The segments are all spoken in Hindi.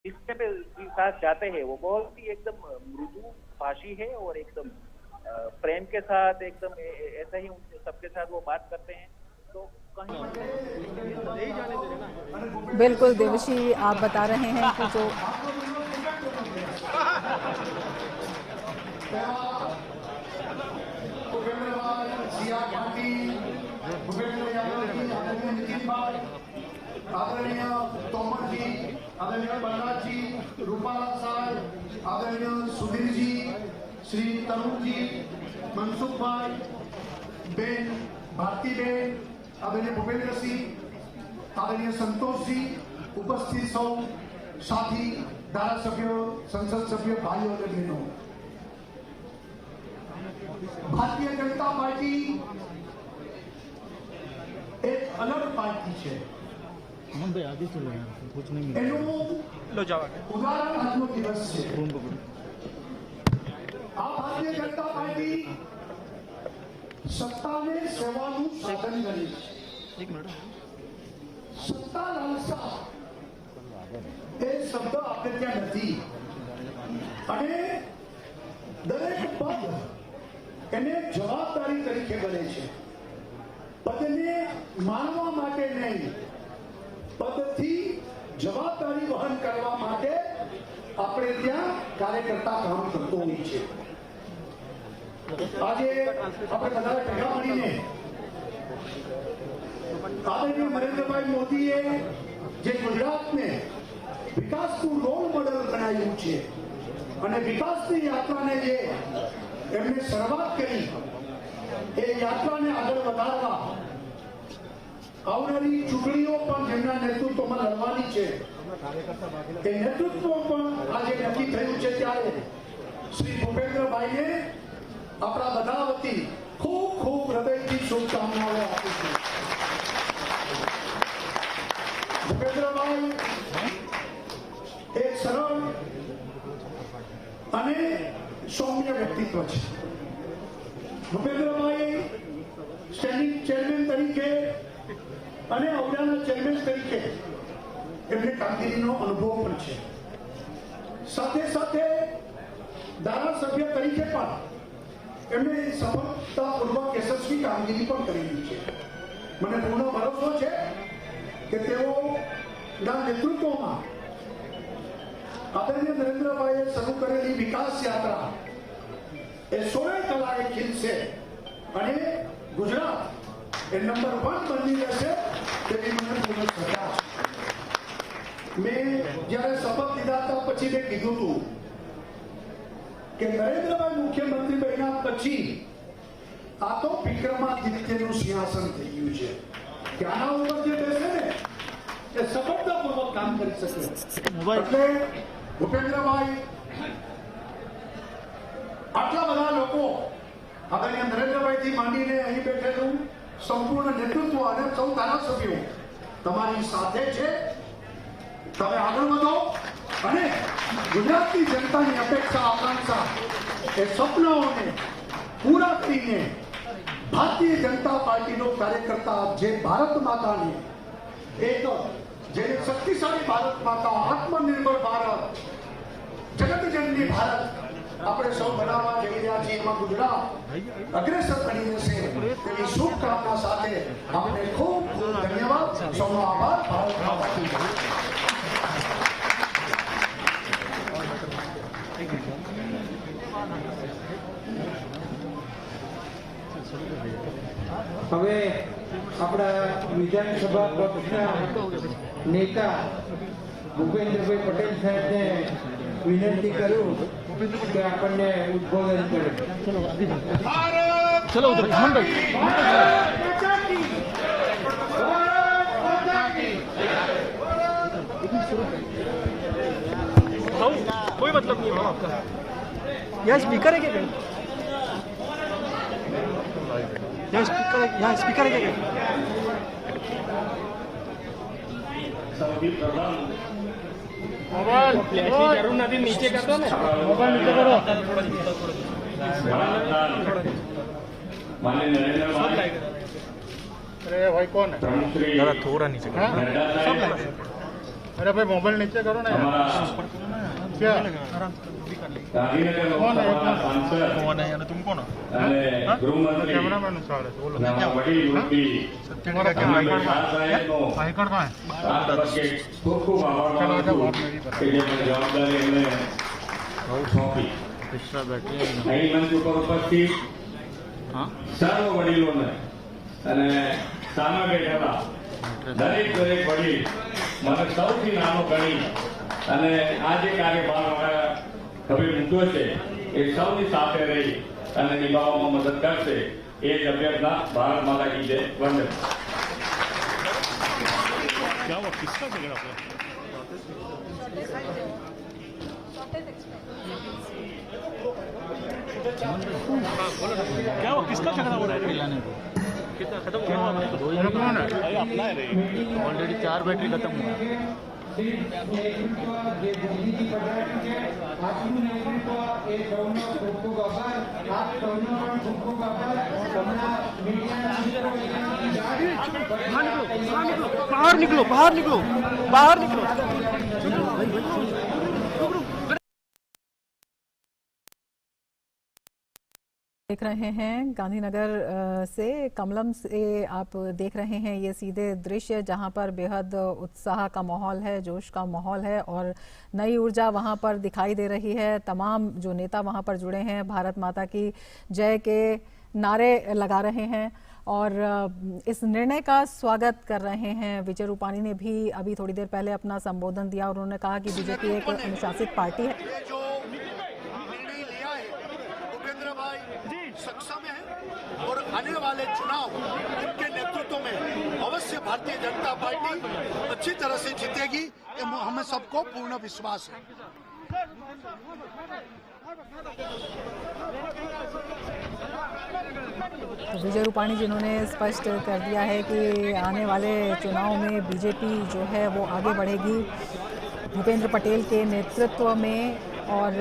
जिसके साथ जाते हैं वो बहुत ही एकदम मृदु भाषी है और एकदम प्रेम के साथ एकदम ऐसा ही सबके साथ वो बात करते हैं। तो बिल्कुल देवशी, आप बता रहे हैं कि जो आदरणीय तोमर जी, आदरणीय बलराज जी, रूपाला साहब, आदरणीय सुधीर जी, श्री तरुण जी, मनसुख भाई, बेन भारती बेन, आदरणीय भूपेंद्र सिंह, आदरणीय संतोष जी, उपस्थित सौ साथी धारासभ्य, संसद सभ्य भाइयों और बहनों, भारतीय जनता पार्टी एक अलग पार्टी है। अमन भाई आगे चलो यार, कुछ नहीं लो जाओ उदाहरण આજનો દિવસ છે। આ ભારતીય જનતા પાર્ટી સત્તાને સેવાનું સાધન કરી છે। સત્તા લાલસા એ શબ્દ આપણે ત્યાં નથી અને દરેક પદ એને જવાબદારી તરીકે બને છે। પદને માનવા માટે નહીં, પદથી જવાબદારી વહન કરવા માટે આપણે ત્યાં કાર્યકર્તા કામ કરતો હોય છે। આજે આપણે બધા ભેગા મળીને આદરણીય નરેન્દ્રભાઈ મોદીએ જે ગુજરાતને વિકાસનું રોલ મોડેલ બનાવ્યું છે અને વિકાસની યાત્રાને જે એમને શરૂઆત કરી એ યાત્રાને આગળ વધારવા આવનારી ચૂંટણીઓ પણ જેમના નેતૃત્વમાં લડવાની છે એ નેતૃત્વ પણ આજે નક્કી થયું છે। ત્યારે શ્રી ભૂપેન્દ્રભાઈને આપણા બધા વતી ખૂબ ખૂબ હૃદયથી શુભકામનાઓ આપું છું। ભૂપેન્દ્રભાઈ એક સરળ અને સૌમ્ય વ્યક્તિત્વ છે। ભૂપેન્દ્રભાઈ સ્ટેન્ડિંગ ચેરમેન તરીકે અને અવડાના ચેરમેન તરીકે એમને કામગીરીનો અનુભવ પણ છે। સાથે સાથે ધારાસભ્ય તરીકે પણ એમને સફળતાપૂર્વક યશસ્વી કામગીરી પણ કરેલી છે। મને પૂર્ણ ભરોસો છે કે તેઓના નેતૃત્વમાં આદરણીય નરેન્દ્રભાઈએ શરૂ કરેલી વિકાસ યાત્રા એ 16 કલાએ ખીલશે અને ગુજરાત એ નંબર 1 બની રહેશે તેવી મને પૂર્ણ શ્રદ્ધા છે। મેં જ્યારે શપથ લીધા હતા પછી મેં કીધું હતું કે નરેન્દ્રભાઈ મુખ્યમંત્રી બન્યા પછી આ તો વિક્રમાદિત્યનું સિંહાસન થઈ ગયું છે કે આના ઉપર જે બેસે ને એ સફળતાપૂર્વક કામ કરી શકે। એટલે ભૂપેન્દ્રભાઈ આટલા બધા લોકો આદરણીય નરેન્દ્રભાઈથી માંડીને અહીં બેઠેલું સંપૂર્ણ નેતૃત્વ અને સૌ ધારાસભ્યો તમારી સાથે છે। તમે આગળ વધો અને ગુજરાતની જનતાની અપેક્ષા આકાંક્ષા એ સપનાઓને પૂરા કરીને ભારતીય જનતા પાર્ટીનો કાર્યકર્તા જે ભારત માતાને એક જે શક્તિશાળી ભારત માતા, આત્મનિર્ભર ભારત, જગત જનની ભારત આપણે સૌ બનાવવા જઈ રહ્યા છીએ, એમાં ગુજરાત અગ્રેસર બની રહેશે તેવી શુભકામના સાથે આપણે ખૂબ ખૂબ ધન્યવાદ, સૌનો આભાર। ભારત માતા કી જય। હવે આપણા વિધાનસભા પક્ષના નેતા ભૂપેન્દ્રભાઈ પટેલ સાહેબને વિનંતી કરું કે આપણને ઉદ્બોધન કરે। चलो उधर अमन भाई कोई मतलब नहीं है आपका। यहाँ स्पीकर है क्या? यहाँ स्पीकर है क्या? मोबाइल फ्लैश की जरूर नहीं, नीचे कर दो ना, मोबाइल नीचे करो। माननीय नरेंद्र भाई, अरे भाई कौन है? जरा थोड़ा नीचे कर। अरे भाई मोबाइल नीचे करो ना क्या ગાંધીનગર લોકસભાના સાંસદ कौन है यानी तुम कौन हो? અને ગૃહમંત્રી कैमरामैन साहब बोलो ના વડીલ મુરબ્બી तुम्हारा क्या અમિત શાહ સાહેબનો आई कार्ड कहाँ है આ તબક્કે ખૂબ ખૂબ આભાર માનું છું કે જેમણે જવાબદારી એમને સોંપી. અહીં મંચ ઉપર ઉપસ્થિત સર્વ વડીલોને અને સામે બેઠેલા દરેક વડીલ મને સૌથી નાનો ગણી અને આ જે કાર્યભાર અમારા હવે મૂક્યો છે એ સૌની સાથે રહી અને નિભાવવામાં મદદ કરશે એ જ અભ્યર્થના. ભારત માતા કી જય. વંદે. क्या हुआ, किसका झगड़ा हुआ? क्या हुआ, किसका झगड़ा हो रहा है? कितना खत्म हुआ? अपना है ऑलरेडी 4 बैटरी खत्म हुआ. बाहर निकलो, बाहर निकलो, बाहर निकलो. देख रहे हैं गांधीनगर से कमलम से आप देख रहे हैं ये सीधे दृश्य जहां पर बेहद उत्साह का माहौल है, जोश का माहौल है और नई ऊर्जा वहां पर दिखाई दे रही है. तमाम जो नेता वहां पर जुड़े हैं भारत माता की जय के नारे लगा रहे हैं और इस निर्णय का स्वागत कर रहे हैं. विजय रूपाणी ने भी अभी थोड़ी देर पहले अपना संबोधन दिया और उन्होंने कहा कि बीजेपी एक अनुशासित पार्टी है. सक्षम है और आने वाले चुनाव उनके नेतृत्व में अवश्य भारतीय जनता पार्टी अच्छी तरह से जीतेगी, ये हमें सबको पूर्ण विश्वास है. तो विजय रूपाणी जिन्होंने स्पष्ट कर दिया है कि आने वाले चुनाव में बीजेपी जो है वो आगे बढ़ेगी भूपेंद्र पटेल के नेतृत्व में और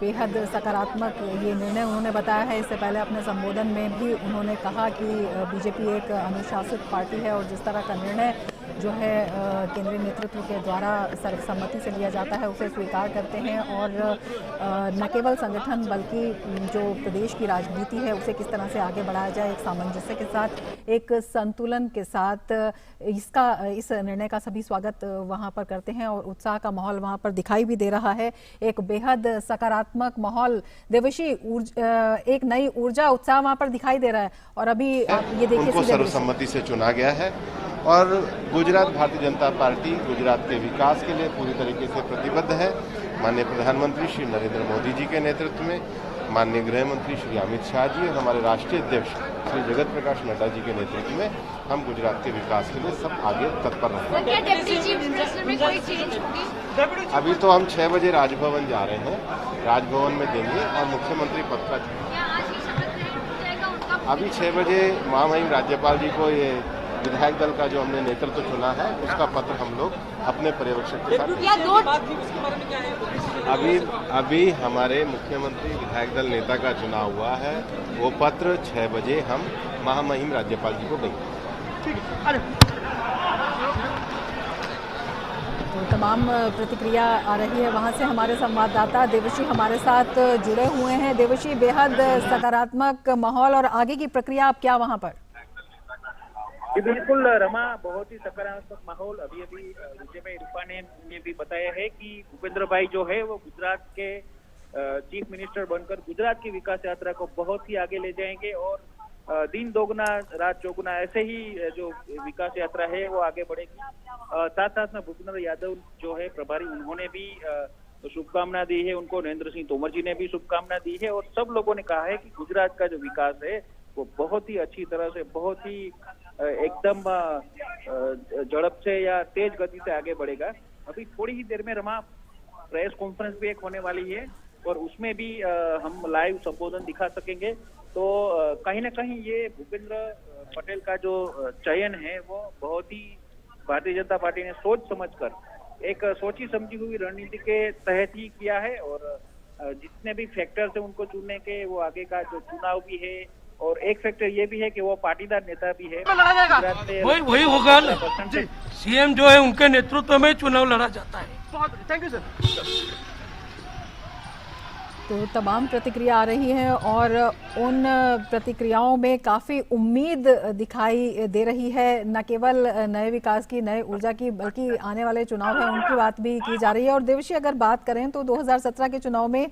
बेहद सकारात्मक ये निर्णय उन्होंने बताया है. इससे पहले अपने संबोधन में भी उन्होंने कहा कि बीजेपी एक अनुशासित पार्टी है और जिस तरह का निर्णय जो है केंद्रीय नेतृत्व के द्वारा सर्वसम्मति से लिया जाता है उसे स्वीकार करते हैं और न केवल संगठन बल्कि जो प्रदेश की राजनीति है उसे किस तरह से आगे बढ़ाया जाए एक सामंजस्य के साथ, एक संतुलन के साथ इस निर्णय का सभी स्वागत वहां पर करते हैं और उत्साह का माहौल वहां पर दिखाई भी दे रहा है. एक बेहद सकारात्मक माहौल देवशी, एक नई ऊर्जा उत्साह वहां पर दिखाई दे रहा है और अभी आप ये देखिए उनको सर्वसम्मति से चुना गया है और गुजरात भारतीय जनता पार्टी गुजरात के विकास के लिए पूरी तरीके से प्रतिबद्ध है. माननीय प्रधानमंत्री श्री नरेंद्र मोदी जी के नेतृत्व में, माननीय गृह मंत्री श्री अमित शाह जी और हमारे राष्ट्रीय अध्यक्ष श्री जगत प्रकाश नड्डा जी के नेतृत्व में हम गुजरात के विकास के लिए सब आगे तत्पर रहेंगे. अभी तो हम 6 बजे राजभवन जा रहे हैं, राजभवन में देंगे और मुख्यमंत्री पद का अभी 6 बजे महामहिम राज्यपाल जी को ये विधायक दल का जो हमने नेतृत्व चुना है उसका पत्र हम लोग अपने पर्यवेक्षक के साथ अभी हमारे मुख्यमंत्री विधायक दल नेता का चुनाव हुआ है, वो पत्र 6 बजे हम महामहिम राज्यपाल जी को देंगे. तो तमाम प्रतिक्रिया आ रही है वहां से. हमारे संवाददाता देवशी हमारे साथ जुड़े हुए हैं. देवशी, बेहद सकारात्मक माहौल और आगे की प्रक्रिया आप क्या वहां पर? जी बिल्कुल रमा, बहुत ही सकारात्मक माहौल. अभी विजय रूपाणी ने भी बताया है कि भूपेंद्र भाई जो है वो गुजरात के चीफ मिनिस्टर बनकर गुजरात की विकास यात्रा को बहुत ही आगे ले जाएंगे और दिन दोगुना रात चौगुना ऐसे ही जो विकास यात्रा है वो आगे बढ़ेगी. साथ साथ में भूपेंद्र यादव जो है प्रभारी, उन्होंने भी शुभकामना दी है. उनको नरेंद्र सिंह तोमर जी ने भी शुभकामना दी है और सब लोगों ने कहा है कि गुजरात का जो विकास है वो बहुत ही अच्छी तरह से, बहुत ही एकदम झड़प से या तेज गति से आगे बढ़ेगा. अभी थोड़ी ही देर में रमा प्रेस कॉन्फ्रेंस भी एक होने वाली है और उसमें भी हम लाइव संबोधन दिखा सकेंगे. तो कहीं ना कहीं ये भूपेंद्र पटेल का जो चयन है वो बहुत ही भारतीय जनता पार्टी ने सोच समझकर एक सोची समझी हुई रणनीति के तहत ही किया है और जितने भी फैक्टर्स है उनको चुनने के, वो आगे का जो चुनाव भी है और एक फैक्टर ये भी है कि वो पाटीदार नेता भी है। वही होगा ना, सीएम जो है उनके नेतृत्व में चुनाव लड़ा जाता है। Thank you sir. तो तमाम प्रतिक्रिया आ रही हैं और उन प्रतिक्रियाओं में काफ़ी उम्मीद दिखाई दे रही है, न केवल नए विकास की, नए ऊर्जा की, बल्कि आने वाले चुनाव हैं उनकी बात भी की जा रही है। और देवशी, अगर बात करें तो 2017 के चुनाव में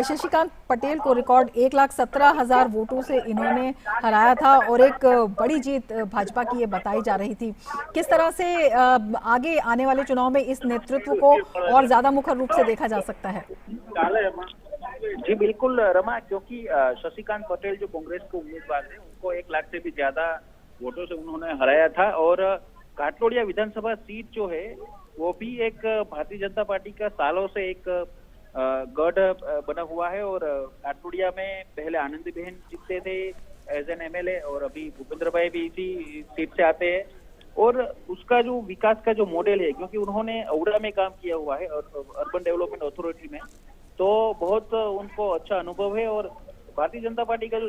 शशिकांत पटेल को रिकॉर्ड 1,17,000 वोटों से इन्होंने हराया था और एक बड़ी जीत भाजपा की ये बताई जा रही थी। किस तरह से आगे आने वाले चुनाव में इस नेतृत्व को और ज़्यादा मुखर रूप से देखा जा सकता है? जी बिल्कुल रमा, क्योंकि शशिकांत पटेल जो कांग्रेस के उम्मीदवार थे उनको 1 लाख से भी ज्यादा वोटों से उन्होंने हराया था। और काटलोड़िया विधानसभा सीट जो है वो भी एक भारतीय जनता पार्टी का सालों से एक गढ़ बना हुआ है। और काटलोड़िया में पहले आनंदीबेन जीतते थे एज एन एमएलए और अभी भूपेंद्र भाई भी इसी सीट से आते हैं। और उसका जो विकास का जो मॉडल है, क्योंकि उन्होंने औड़ा में काम किया हुआ है और अर्बन डेवलपमेंट अथॉरिटी में, तो बहुत उनको अच्छा अनुभव है। और भारतीय जनता पार्टी का जो